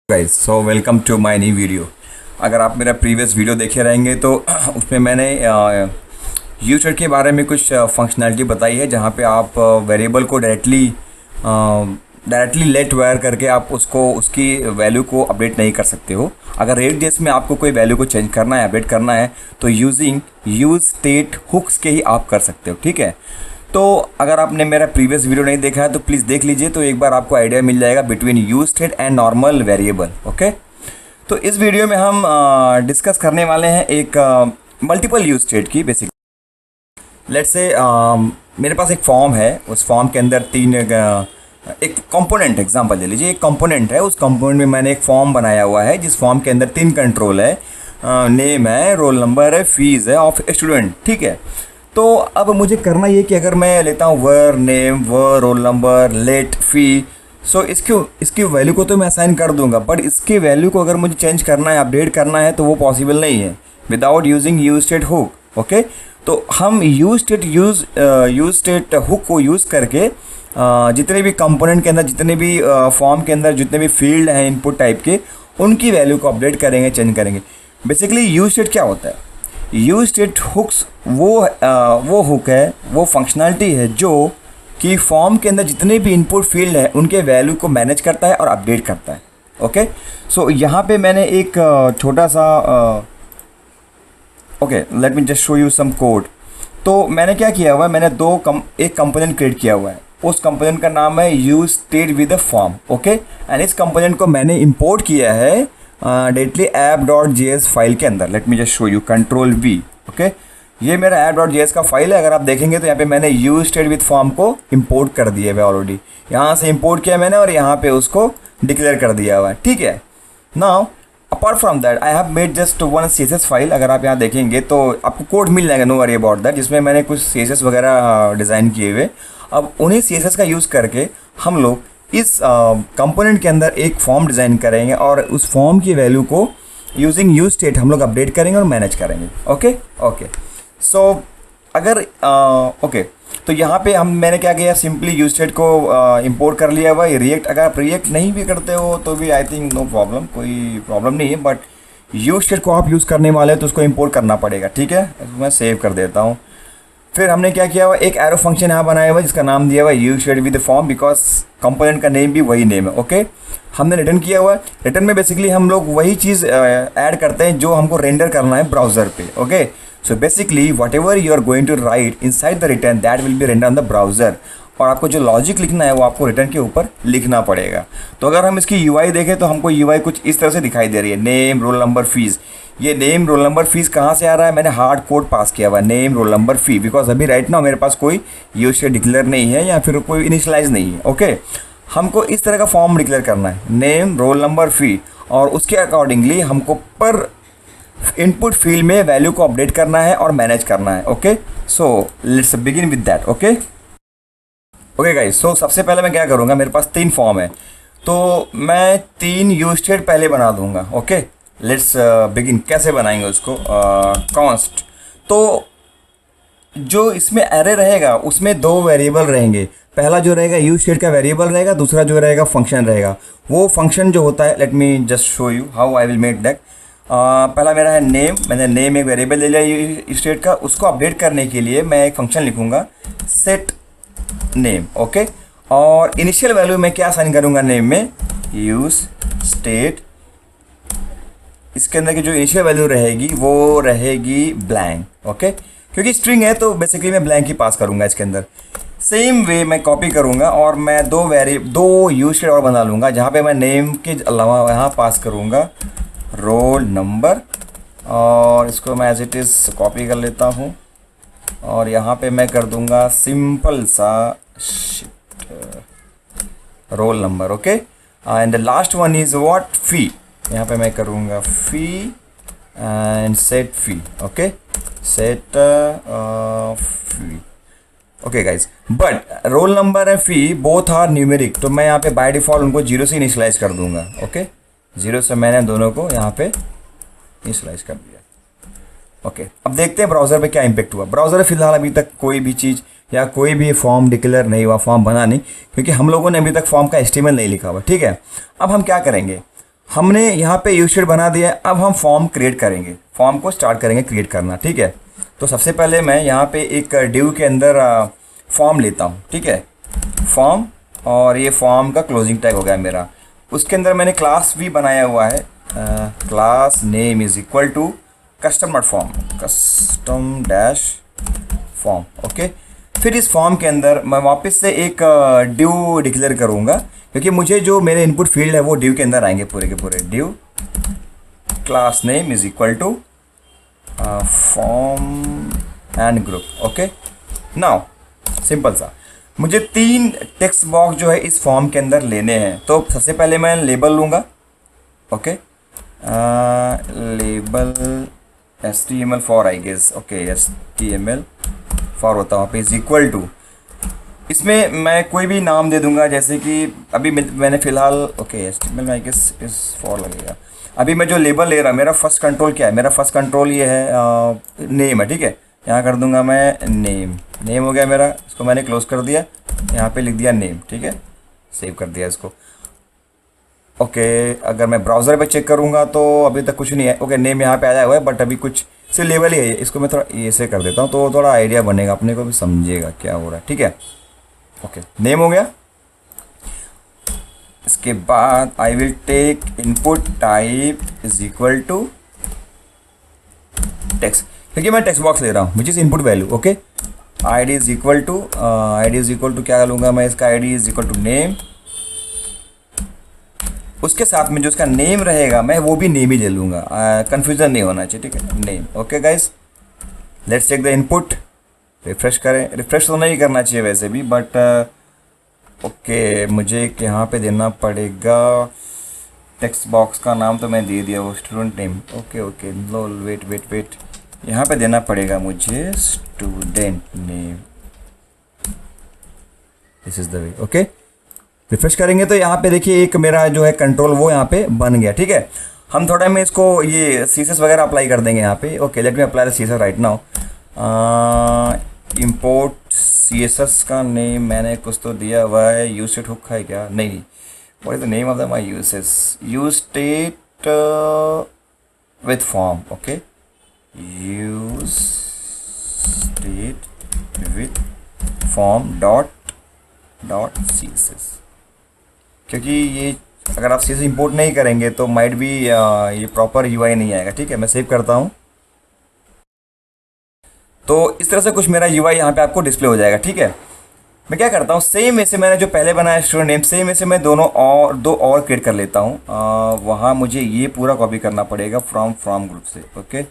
Guys so welcome to my new video. अगर आप मेरा प्रीवियस वीडियो देखे रहेंगे तो उसमें मैंने यूजर के बारे में कुछ फंक्शनैलिटी बताई है, जहाँ पे आप वेरिएबल को डायरेक्टली लेट वायर करके आप उसको उसकी वैल्यू को अपडेट नहीं कर सकते हो। अगर रेड.js में आपको कोई वैल्यू को चेंज करना है, अपडेट करना है, तो यूजिंग यूज स्टेट हुक्स के ही आप कर सकते हो। ठीक है, तो अगर आपने मेरा प्रीवियस वीडियो नहीं देखा है तो प्लीज़ देख लीजिए, तो एक बार आपको आइडिया मिल जाएगा between use state and normal variable. Okay, तो इस वीडियो में हम डिस्कस करने वाले हैं एक मल्टीपल यूज स्टेट की। बेसिक लेट्स से मेरे पास एक फॉर्म है, उस फॉर्म के अंदर एक कंपोनेंट एग्जांपल ले लीजिए। एक कंपोनेंट है, उस कंपोनेंट में मैंने एक फॉर्म बनाया हुआ है जिस फॉर्म के अंदर 3 कंट्रोल है, नेम है, रोल नंबर है, फीस है ऑफ स्टूडेंट। ठीक है, तो अब मुझे करना ये कि अगर मैं लेता हूँ वर नेम, वर रोल नंबर, लेट फी, सो इसकी वैल्यू को तो मैं असाइन कर दूंगा, बट इसकी वैल्यू को अगर मुझे चेंज करना है, अपडेट करना है, तो वो पॉसिबल नहीं है without using use state hook. Okay, तो हम यूज स्टेट हुक को यूज़ करके जितने भी कंपोनेंट के अंदर, जितने भी फॉर्म के अंदर जितने भी फील्ड हैं इनपुट टाइप के, उनकी वैल्यू को अपडेट करेंगे, चेंज करेंगे। बेसिकली यूज स्टेट क्या होता है? यूज स्टेट हुक्स वो हुक है, वो फंक्शनैलिटी है जो कि फॉर्म के अंदर जितने भी इनपुट फील्ड है उनके वैल्यू को मैनेज करता है और अपडेट करता है। ओके, सो यहाँ पे मैंने एक छोटा सा okay, let me just show you some code. तो मैंने क्या किया हुआ है, मैंने एक कंपोनेंट क्रिएट किया हुआ है। उस कंपोनेंट का नाम है use state with a form. Okay, and इस कंपोनेंट को मैंने इंपोर्ट किया है डायरेक्टली app.js फाइल के अंदर। Late me just show you, control V। Okay, ये मेरा app.js का फाइल है। अगर आप देखेंगे तो यहाँ पे मैंने यूज स्टेट विद फॉर्म को इंपोर्ट कर दिया है ऑलरेडी। यहाँ से इंपोर्ट किया मैंने और यहाँ पे उसको डिक्लेयर कर दिया हुआ है। ठीक है, now apart from that I have made just one CSS file. अगर आप यहाँ देखेंगे तो आपको कोड मिल जाएगा, नो वरी अबाउट दैट, जिसमें मैंने कुछ CSS वगैरह डिज़ाइन किए हुए। अब उन्हीं CSS का यूज़ करके हम लोग इस कंपोनेंट के अंदर एक फॉर्म डिज़ाइन करेंगे और उस फॉर्म की वैल्यू को यूजिंग यूज स्टेट हम लोग अपडेट करेंगे और मैनेज करेंगे। ओके ओके, सो अगर ओके, तो यहाँ पे मैंने क्या किया, सिंपली यूज स्टेट को इंपोर्ट कर लिया हुआ है। रिएक्ट, अगर आप रिएक्ट नहीं भी करते हो तो भी आई थिंक नो प्रॉब्लम, कोई प्रॉब्लम नहीं है, बट यूज स्टेट को आप यूज़ करने वाले हो तो उसको इंपोर्ट करना पड़ेगा। ठीक है, मैं सेव कर देता हूँ। फिर हमने क्या किया हुआ, एक एरो फंक्शन यहाँ बनाया हुआ है जिसका नाम दिया हुआ है use state with form, because component का नेम भी वही नेम है। ओके, हमने रिटर्न किया हुआ है। रिटर्न में बेसिकली हम लोग वही चीज़ ऐड करते हैं जो हमको रेंडर करना है ब्राउज़र पे। Okay, so basically whatever you are going to write inside the return that will be render on the browser, और आपको जो लॉजिक लिखना है वो आपको रिटर्न के ऊपर लिखना पड़ेगा। तो अगर हम इसकी UI देखें तो हमको UI कुछ इस तरह से दिखाई दे रही है, नेम रोल नंबर फीस। ये नेम रोल नंबर फीस कहाँ से आ रहा है? मैंने हार्ड कोड पास किया हुआ, name roll number fee, because अभी राइट नाउ मेरे पास कोई यूज स्टेट डिक्लेयर नहीं है या फिर कोई इनिशियलाइज नहीं है। ओके, हमको इस तरह का फॉर्म डिक्लेयर करना है, नेम रोल नंबर फी, और उसके अकॉर्डिंगली हमको पर इनपुट फील्ड में वैल्यू को अपडेट करना है और मैनेज करना है। Okay, so let's begin with that. Okay okay guys, so सबसे पहले मैं क्या करूँगा, मेरे पास 3 फॉर्म है तो मैं 3 यूज स्टेट पहले बना दूंगा। Okay, let's begin. कैसे बनाएंगे उसको? कॉन्स्ट, तो जो इसमें एरे रहेगा उसमें 2 वेरिएबल रहेंगे। पहला जो रहेगा यूज स्टेट का वेरिएबल रहेगा, दूसरा जो रहेगा फंक्शन रहेगा। वो फंक्शन जो होता है, late me just show you how I will make that. पहला मेरा है नेम, मैंने नेम एक वेरिएबल ले लिया यूज स्टेट का। उसको अपडेट करने के लिए मैं एक फंक्शन लिखूंगा सेट नेम। ओके, और इनिशियल वैल्यू में क्या साइन करूंगा नेम में, यूज स्टेट। इसके अंदर की जो इनिशियल वैल्यू रहेगी वो रहेगी ब्लैंक। ओके, क्योंकि स्ट्रिंग है तो बेसिकली मैं ब्लैंक ही पास करूंगा इसके अंदर। सेम वे मैं कॉपी करूंगा और मैं 2 यूज स्टेट और बना लूँगा, जहाँ पे मैं नेम के अलावा यहाँ पास करूँगा रोल नंबर, और इसको मैं एज इट इज़ कॉपी कर लेता हूँ और यहाँ पे मैं कर दूँगा सिंपल सा roll number. Okay, and the last one is what, fee. यहाँ पे मैं करूँगा fee and set fee. Okay, set fee. Okay guys, but roll number and fee both are numeric, तो मैं यहाँ पे बाय डिफ़ॉल्ट उनको 0 से इनिशियलाइज कर दूंगा। ओके, 0 से मैंने दोनों को यहाँ पे इनिशियलाइज कर दिया। ओके, अब देखते हैं ब्राउज़र पे क्या इम्पेक्ट हुआ। ब्राउज़र फिलहाल अभी तक कोई भी चीज़ या कोई भी फॉर्म डिक्लेयर नहीं हुआ, फॉर्म बना नहीं, क्योंकि हम लोगों ने अभी तक फॉर्म का HTML नहीं लिखा हुआ। ठीक है, अब हम क्या करेंगे, हमने यहाँ पे यूज बना दिया है। अब हम फॉर्म क्रिएट करेंगे, फॉर्म को स्टार्ट करेंगे क्रिएट करना, ठीक है। तो सबसे पहले मैं यहाँ पे एक डिव के अंदर फॉर्म लेता हूँ, ठीक है, फॉर्म, और ये फॉर्म का क्लोजिंग टैग हो गया मेरा। उसके अंदर मैंने क्लास भी बनाया हुआ है, class name is equal to custom dot form, custom dash form, okay. फिर इस फॉर्म के अंदर मैं वापस से एक डिव डिक्लेयर करूँगा, क्योंकि मुझे जो मेरे इनपुट फील्ड है वो डिव के अंदर आएंगे पूरे के पूरे। Div class name is equal to form and group, okay. Now simple सा, मुझे 3 टेक्स्ट बॉक्स जो है इस फॉर्म के अंदर लेने हैं। तो सबसे पहले मैं लेबल लूँगा, okay, label HTML for I guess, okay, HTML for होता है वहाँ पे इज इक्वल टू, इसमें मैं कोई भी नाम दे दूंगा, जैसे कि अभी मैंने फ़िलहाल, ओके, HTML में आई गेस इस फॉर लगेगा। अभी मैं जो लेबल ले रहा, मेरा फर्स्ट कंट्रोल क्या है, मेरा फर्स्ट कंट्रोल ये है नेम है, ठीक है। यहाँ कर दूंगा मैं नेम हो गया मेरा, इसको मैंने क्लोज कर दिया, यहाँ पे लिख दिया नेम, ठीक है, सेव कर दिया इसको, ओके। अगर मैं ब्राउज़र पे चेक करूँगा तो अभी तक कुछ नहीं है, ओके, नेम यहाँ पे आया हुआ है, बट अभी कुछ सिर्फ लेवल ही है। इसको मैं थोड़ा ऐसे कर देता हूँ तो थोड़ा आइडिया बनेगा, अपने को भी समझिएगा क्या हो रहा है, ठीक है, ओके। नेम हो गया। इसके बाद I will take input type is equal to text, क्योंकि मैं टेक्स्ट बॉक्स ले रहा हूँ which is input value, okay. ID is equal to क्या लूँगा मैं, इसका ID is equal to name, उसके साथ में जो उसका नेम रहेगा मैं वो भी नेम ही ले लूँगा, कन्फ्यूज़न नहीं होना चाहिए, ठीक है, name, okay guys. Let's take the input, refresh करें, रिफ्रेश तो नहीं करना चाहिए वैसे भी, बट ओके, मुझे यहाँ पे देना पड़ेगा, टेक्स्ट बॉक्स का नाम तो मैं दे दिया, वो स्टूडेंट नेम, ओके ओके, लो वेट, यहाँ पे देना पड़ेगा मुझे student name, this is the way, okay. Refresh करेंगे तो यहाँ पे देखिए एक मेरा जो है कंट्रोल वो यहाँ पे बन गया, ठीक है। हम थोड़ा में इसको ये CSS वगैरह अप्लाई कर देंगे यहाँ पे, okay. Let me apply the CSS right now. Import CSS का नेम मैंने कुछ तो दिया हुआ है, यूज स्टेट हुक है क्या, नहीं, what is the name of the my use state with form, okay, use state with form dot CSS, क्योंकि ये अगर आप CSS इंपोर्ट नहीं करेंगे तो माइट भी ये प्रॉपर UI नहीं आएगा, ठीक है। मैं सेव करता हूँ, तो इस तरह से कुछ मेरा UI यहाँ पे आपको डिस्प्ले हो जाएगा, ठीक है। मैं क्या करता हूँ, सेम वैसे मैंने जो पहले बनाया स्टूडेंट नेम, सेम वैसे मैं दो और क्रिएट कर लेता हूँ। वहाँ मुझे ये पूरा कॉपी करना पड़ेगा फ्रॉम ग्रुप से, ओके।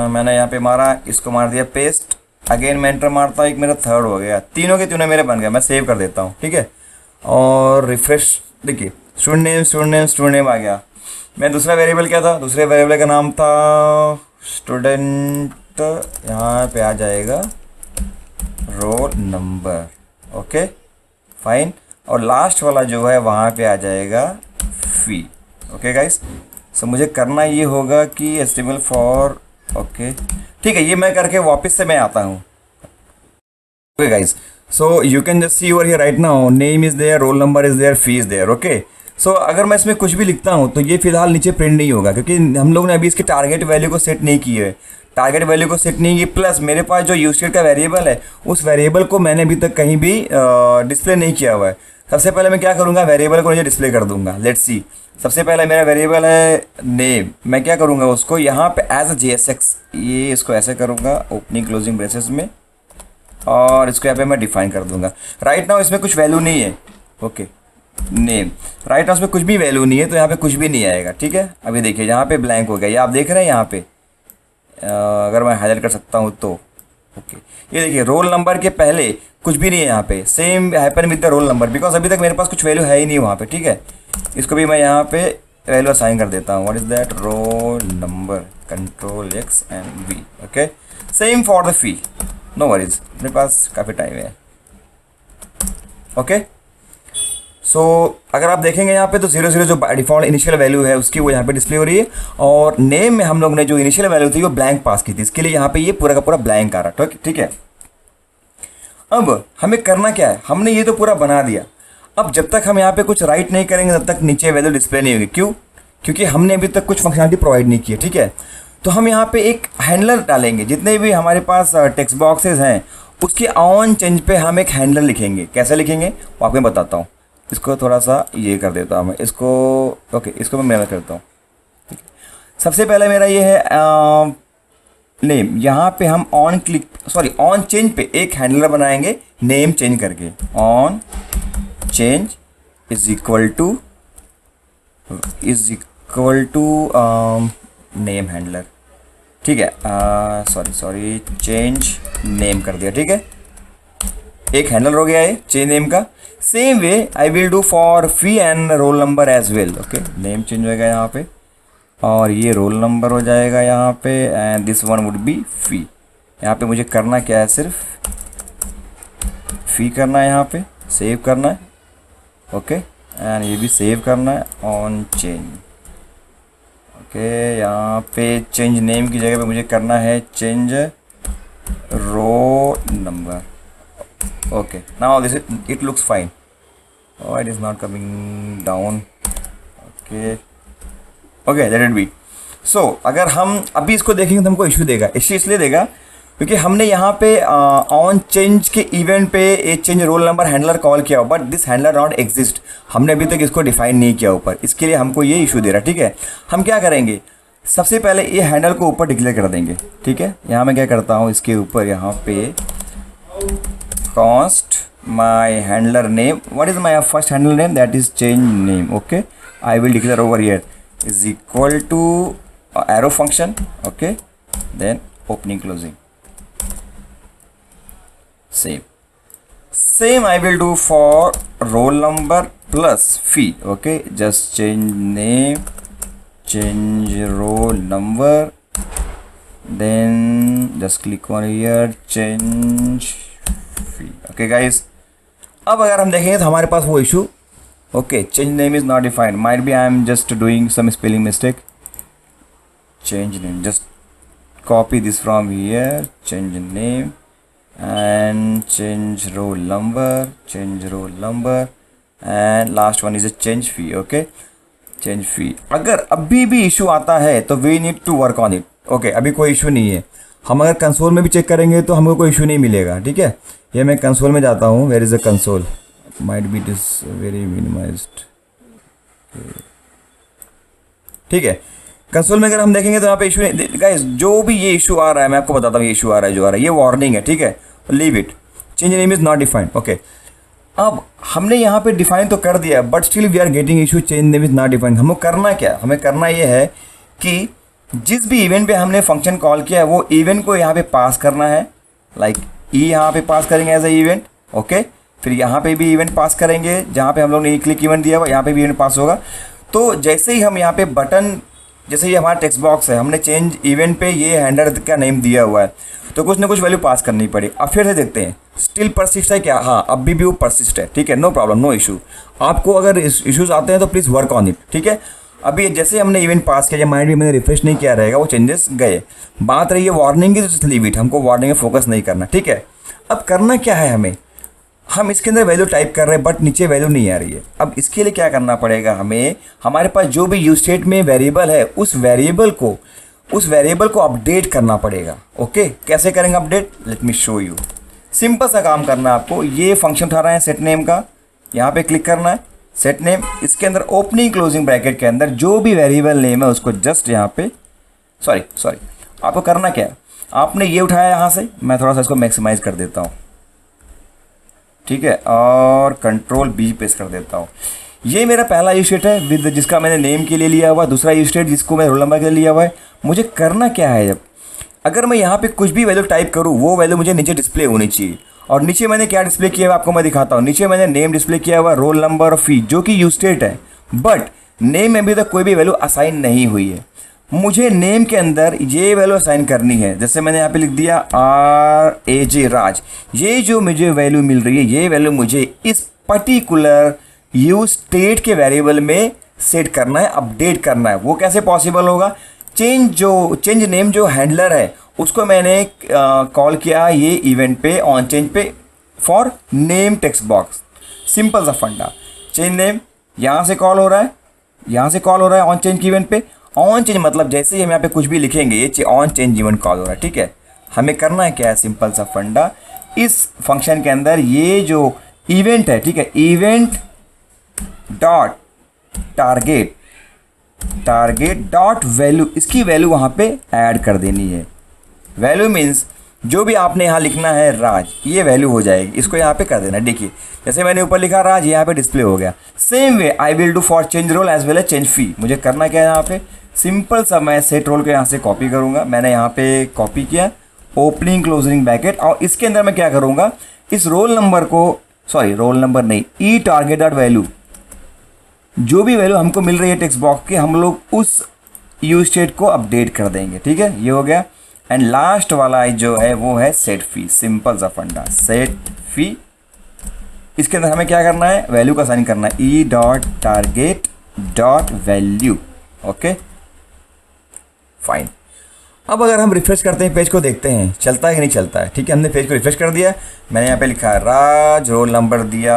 मैंने यहाँ पे मारा, इसको मार दिया पेस्ट, अगेन मैं एंटर मारता हूँ, एक मेरा थर्ड हो गया, तीनों के तीनों मेरे बन गए। मैं सेव कर देता हूँ, ठीक है, और रिफ्रेश, देखिए स्टूडेंट नेम आ गया। मैं दूसरा वेरिएबल क्या था, दूसरे वेरिएबल का नाम था स्टूडेंट, यहाँ पे आ जाएगा रोल नंबर, ओके फाइन, और लास्ट वाला जो है वहाँ पे आ जाएगा फी, ओके गाइस। सो मुझे करना ये होगा कि HTML फॉर, ओके ठीक है, ये मैं करके वापस से मैं आता हूँ, okay guys. So you can just see over here right now, name is there, roll number is there, fee is there, okay. So अगर मैं इसमें कुछ भी लिखता हूँ तो ये फिलहाल नीचे प्रिंट नहीं होगा, क्योंकि हम लोग ने अभी इसके टारगेट वैल्यू को सेट नहीं की है, टारगेट वैल्यू को सेट नहीं की, प्लस मेरे पास जो यूज का वेरिएबल है उस वेरिएबल को मैंने अभी तक कहीं भी डिस्प्ले नहीं किया हुआ है। सबसे पहले मैं क्या करूँगा, वेरिएबल को मुझे डिस्प्ले कर दूंगा। लेट्स सी, सबसे पहले मेरा वेरिएबल है नेम, मैं क्या करूँगा उसको यहाँ पे एज अ JSX, ये इसको ऐसे करूँगा ओपनिंग क्लोजिंग ब्रेसेस में, और इसको यहाँ पे मैं डिफाइन कर दूंगा। राइट नाउ इसमें कुछ वैल्यू नहीं है, ओके, नेम, राइट नाउ इसमें कुछ भी वैल्यू नहीं है, तो यहाँ पे कुछ भी नहीं आएगा, ठीक है। अभी देखिए यहाँ पे ब्लैंक हो गया, ये आप देख रहे हैं यहाँ पे, अगर मैं हाईलाइट कर सकता हूँ तो, ओके, ये देखिए रोल नंबर के पहले कुछ भी नहीं है यहाँ पे, same happen with the roll number, because अभी तक मेरे पास कुछ वैल्यू है ही नहीं वहाँ पे, ठीक है। इसको भी मैं यहाँ पे वैल्यू असाइन कर देता हूँ, what is that, roll number, control X and V, okay. Same for the fee, no worries, अपने पास काफ़ी टाइम है, ओके। सो अगर आप देखेंगे यहाँ पे तो 00 जो डिफॉल्ट इनिशियल वैल्यू है उसकी वो यहाँ पे डिस्प्ले हो रही है, और नेम में हम लोग ने जो इनिशियल वैल्यू थी वो ब्लैंक पास की थी, इसके लिए यहाँ पे ये पूरा का पूरा ब्लैंक आ रहा है, ठीक है। अब हमें करना क्या है, हमने ये तो पूरा बना दिया, अब जब तक हम यहाँ पे कुछ राइट नहीं करेंगे तब तक नीचे वैल्यू डिस्प्ले नहीं होगी। क्यों? क्योंकि हमने अभी तक कुछ फंक्शनलिटी प्रोवाइड नहीं की है, ठीक है। तो हम यहाँ पे एक हैंडलर डालेंगे, जितने भी हमारे पास टेक्स्ट बॉक्सेस हैं उसके ऑन चेंज पे हम एक हैंडलर लिखेंगे। कैसे लिखेंगे वो आपको मैं बताता हूँ। इसको थोड़ा सा ये कर देता हूँ मैं, इसको ओके, इसको मैं मेरा करता हूँ। ठीक है, सबसे पहले मेरा ये है नेम। यहाँ पे हम ऑन चेंज पे एक हैंडलर बनाएंगे नेम चेंज करके। On change is equal to name handler, ठीक है। सॉरी चेंज नेम कर दिया, ठीक है। एक हैंडलर हो गया है चेंज नेम का। Same way I will do for fee and roll number as well. Okay, name change होएगा यहाँ पे और ये रोल नंबर हो जाएगा यहाँ पे, and this one would be fee. यहाँ पे मुझे करना क्या है, सिर्फ फी करना है, यहाँ पे सेव करना है। ओके, एंड ये भी सेव करना है ऑन चेंज। ओके, यहाँ पे चेंज नेम की जगह पे मुझे करना है change roll number. Okay, now this it looks fine. Oh, it is not coming down. Okay, let it be. So अगर हम अभी इसको देखेंगे तो हमको इशू देगा। इशू इसलिए देगा क्योंकि हमने यहाँ पे ऑन चेंज के इवेंट पे एक change roll number handler call किया हो, but this handler not exist. हमने अभी तक इसको डिफाइन नहीं किया ऊपर, इसके लिए हमको ये इशू दे रहा है, ठीक है। हम क्या करेंगे, सबसे पहले ये हैंडल को ऊपर डिक्लेयर कर देंगे, ठीक है। यहाँ मैं क्या करता हूँ, इसके ऊपर यहाँ पे const my handler name, what is my first handler name, that is change name. Okay, I will declare over here is equal to arrow function. Okay, then opening closing. Same I will do for roll number plus fee. Okay, just change name, change roll number, then just click on here, change fee. Okay guys, अब अगर हम देखेंगे तो हमारे पास वो issue, okay, change name is not defined, might be I am just doing some spelling mistake. Change name, just copy this from here, change name and change roll number and last one is a change fee. Okay, change fee. अगर अभी भी issue आता है तो we need to work on it. Okay, अभी कोई issue नहीं है। हम अगर कंसोल में भी चेक करेंगे तो हमको कोई इशू नहीं मिलेगा, ठीक है। ये मैं कंसोल में जाता हूँ, where is a console, might be this very minimized, ठीक है। कंसोल में अगर हम देखेंगे तो यहाँ पे इशू नहीं गाइस, जो भी ये इशू आ रहा है मैं आपको बताता हूँ, ये इशू आ रहा है जो आ रहा है, ये वार्निंग है, ठीक है। Leave it, change name is not defined. Okay, अब हमने यहाँ पे डिफाइन तो कर दिया, but still we are getting issue, change name is not defined. हमें करना क्या, हमें करना ये है कि जिस भी इवेंट पे हमने फंक्शन कॉल किया है वो इवेंट को यहाँ पे पास करना है, लाइक यहाँ पे पास करेंगे एज ए इवेंट। ओके, फिर यहाँ पे भी इवेंट पास करेंगे, जहाँ पे हम लोग ने क्लिक इवेंट दिया हुआ यहाँ पे भी इवेंट पास होगा। तो जैसे ही हम यहाँ पे बटन, जैसे ये हमारा टेक्स्ट बॉक्स है, हमने चेंज इवेंट पे ये हैंडलर का नेम दिया हुआ है, तो कुछ ना कुछ वैल्यू पास करनी पड़ी। अब फिर से देखते हैं, स्टिल परसिस्ट है क्या? हाँ, अब भी वो परसिस्ट है, ठीक है, नो प्रॉब्लम, नो इशू। आपको अगर इशूज़ आते हैं तो प्लीज़ वर्क ऑन इट, ठीक है। अभी जैसे हमने इवेंट पास किया, माइंड भी मैंने रिफ्रेश नहीं किया रहेगा, वो चेंजेस गए। बात रही है वार्निंग की, तो लीव इट, हमको वार्निंग में फोकस नहीं करना, ठीक है। अब करना क्या है हमें, हम इसके अंदर वैल्यू टाइप कर रहे हैं बट नीचे वैल्यू नहीं आ रही है। अब इसके लिए क्या करना पड़ेगा हमें, हमारे पास जो भी यूज स्टेट में वेरिएबल है उस वेरिएबल को अपडेट करना पड़ेगा। ओके, कैसे करेंगे update, let me show you. Simple सा काम करना है आपको, ये फंक्शन उठा रहे हैं सेट नेम का, यहाँ पे क्लिक करना है, सेट नेम, इसके अंदर ओपनिंग क्लोजिंग ब्रैकेट के अंदर जो भी वेरिएबल नेम है उसको जस्ट यहाँ पे सॉरी आपको करना क्या है, आपने ये उठाया यहाँ से, मैं थोड़ा सा इसको मैक्सिमाइज कर देता हूँ, ठीक है, और कंट्रोल बी प्रेस कर देता हूँ। ये मेरा पहला यूज स्टेट है विद जिसका मैंने नेम के लिए लिया हुआ, दूसरा यूज स्टेट जिसको मैं रोल नंबर के लिए लिया हुआ है। मुझे करना क्या है, जब अगर मैं यहाँ पे कुछ भी वैल्यू टाइप करूँ वो वैल्यू मुझे नीचे डिस्प्ले होनी चाहिए। और नीचे मैंने क्या डिस्प्ले किया हुआ आपको मैं दिखाता हूँ। नीचे मैंने नेम डिस्प्ले किया हुआ, रोल नंबर और फी, जो कि यूज स्टेट है, बट नेम में अभी तक कोई भी वैल्यू असाइन नहीं हुई है। मुझे नेम के अंदर ये वैल्यू असाइन करनी है, जैसे मैंने यहाँ पे लिख दिया RAJ राज। ये जो मुझे वैल्यू मिल रही है, ये वैल्यू मुझे इस पर्टिकुलर यूज स्टेट के वेरिएबल में सेट करना है, अपडेट करना है। वो कैसे पॉसिबल होगा, चेंज नेम जो हैंडलर है उसको मैंने कॉल किया ये इवेंट पे ऑन चेंज पे for name text box. Simple सा फंडा, चेंज नेम यहाँ से कॉल हो रहा है, यहाँ से कॉल हो रहा है ऑन चेंज इवेंट पे। ऑन चेंज मतलब जैसे ही हम यहाँ पे कुछ भी लिखेंगे ये ऑन चेंज इवेंट कॉल हो रहा है, ठीक है। हमें करना है क्या है, सिंपल सा फंडा, इस फंक्शन के अंदर ये जो इवेंट है, ठीक है, event dot target dot value, इसकी वैल्यू वहाँ पे ऐड कर देनी है। वैल्यू मीन्स जो भी आपने यहाँ लिखना है राज, ये वैल्यू हो जाएगी, इसको यहाँ पे कर देना। देखिए जैसे मैंने ऊपर लिखा राज, यहाँ पे डिस्प्ले हो गया। Same way I will do for change roll as well as change fee. मुझे करना क्या है यहाँ पे, सिंपल सा मैं सेट रोल को यहाँ से कॉपी करूँगा। मैंने यहाँ पे कॉपी किया, ओपनिंग क्लोजिंग ब्रैकेट, और इसके अंदर मैं क्या करूँगा, इस रोल नंबर को, सॉरी रोल नंबर नहीं, ई टारगेट डॉट वैल्यू, जो भी वैल्यू हमको मिल रही है टेक्स्ट बॉक्स के, हम लोग उस यूज स्टेट को अपडेट कर देंगे, ठीक है। ये हो गया। एंड लास्ट वाला जो है वो है सेट फी, सिंपल सा फंडा, सेट फी। इसके अंदर हमें क्या करना है, वैल्यू का साइन करना है, E dot target dot value. Okay fine. अब अगर हम रिफ्रेश करते हैं पेज को, देखते हैं चलता है कि नहीं चलता है, ठीक है। हमने पेज को रिफ्रेश कर दिया, मैंने यहाँ पे लिखा है राज, रोल नंबर दिया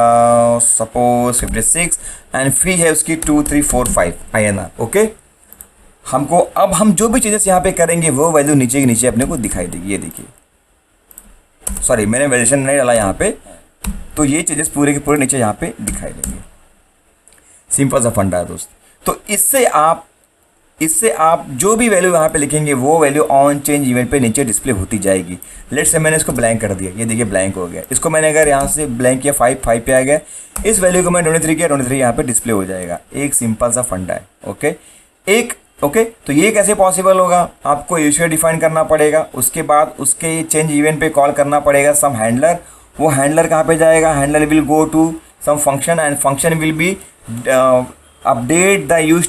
सपोज 56 एंड फी है उसकी 2345 INR। ओके, हमको अब हम जो भी चेंजेस यहाँ पे करेंगे वो वैल्यू नीचे के नीचे अपने को दिखाई देगी। ये देखिए, सॉरी मैंने वैल्यूएशन नहीं डाला यहाँ पे, तो ये चेंजेस पूरे के पूरे नीचे यहाँ पे दिखाई देंगे। सिंपल सा फंडा है दोस्त। तो इससे आप जो भी वैल्यू यहाँ पे लिखेंगे वो वैल्यू ऑन चेंज इवेंट पे नीचे डिस्प्ले होती जाएगी। लेट्स से मैंने इसको ब्लैंक कर दिया, ये देखिए ब्लैंक हो गया। इसको मैंने अगर यहाँ से ब्लैंक किया 5 पे आ गया, इस वैल्यू को मैंने 23 किया, 23 यहाँ पे डिस्प्ले हो जाएगा। एक सिंपल सा फंडा है। ओके, तो ये कैसे पॉसिबल होगा, आपको यूजर डिफाइन करना पड़ेगा, उसके बाद उसके चेंज इवेंट पे कॉल करना पड़ेगा सम हैंडलर। वो हैंडलर कहाँ पे जाएगा, handler will go to some function and function will be update the use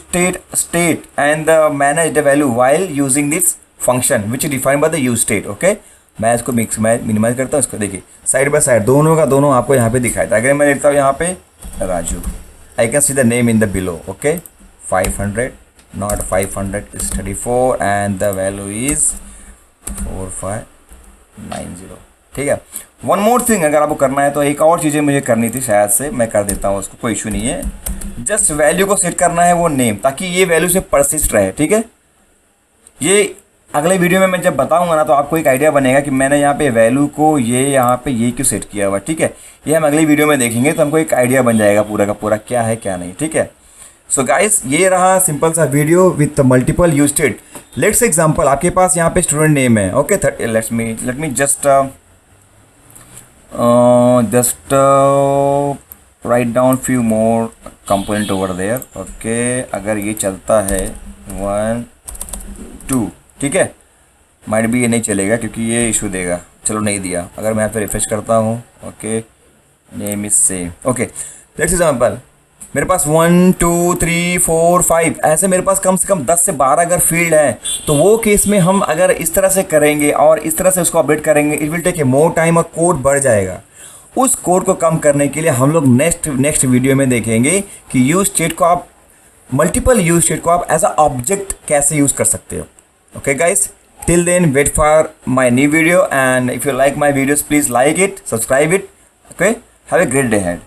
state and manage the value while using this function which is defined by the use state। Okay, मैं इसको minimise करता हूँ। इसको देखिए side by side दोनों का दोनों आपको यहाँ पे दिखाई था। अगर मैं लिखता हूँ यहाँ पे Raju, I can see the name in the below. Okay 500 not 500 is 34 and the value is 4590। ठीक है। वन मोर थिंग, अगर आपको करना है तो एक और चीज़ें मुझे करनी थी, शायद से मैं कर देता हूँ उसको, कोई इशू नहीं है। जस्ट वैल्यू को सेट करना है वो नेम, ताकि ये वैल्यू से परसिस्ट रहे। ठीक है, ये अगले वीडियो में मैं जब बताऊंगा ना तो आपको एक आइडिया बनेगा कि मैंने यहाँ पे वैल्यू को ये यहाँ पे ये क्यों सेट किया हुआ। ठीक है, ये हम अगली वीडियो में देखेंगे तो हमको एक आइडिया बन जाएगा पूरा का पूरा क्या है क्या नहीं। ठीक है, सो गाइस ये रहा सिंपल सा video with multiple use state. Let's example, आपके पास यहाँ पे स्टूडेंट नेम है। Okay, let me just write down few more component over there. Okay, अगर ये चलता है 1 2, ठीक है, माइट भी ये नहीं चलेगा क्योंकि ये इशू देगा। चलो नहीं दिया, अगर मैं यहाँ पे रिफ्रेश करता हूँ। Okay, name is same. Okay, let's example, मेरे पास 1 2 3 4 5 ऐसे मेरे पास कम से कम 10 से 12 अगर फील्ड है, तो वो केस में हम अगर इस तरह से करेंगे और इस तरह से उसको अपडेट करेंगे, it will take a more time और कोड बढ़ जाएगा। उस कोड को कम करने के लिए हम लोग नेक्स्ट वीडियो में देखेंगे कि यूज स्टेट को आप, मल्टीपल यूज स्टेट को आप एज अ ऑब्जेक्ट कैसे यूज़ कर सकते हो। Okay guys, till then wait for my new video, and if you like my videos please like it, subscribe it. Okay, have a great day ahead.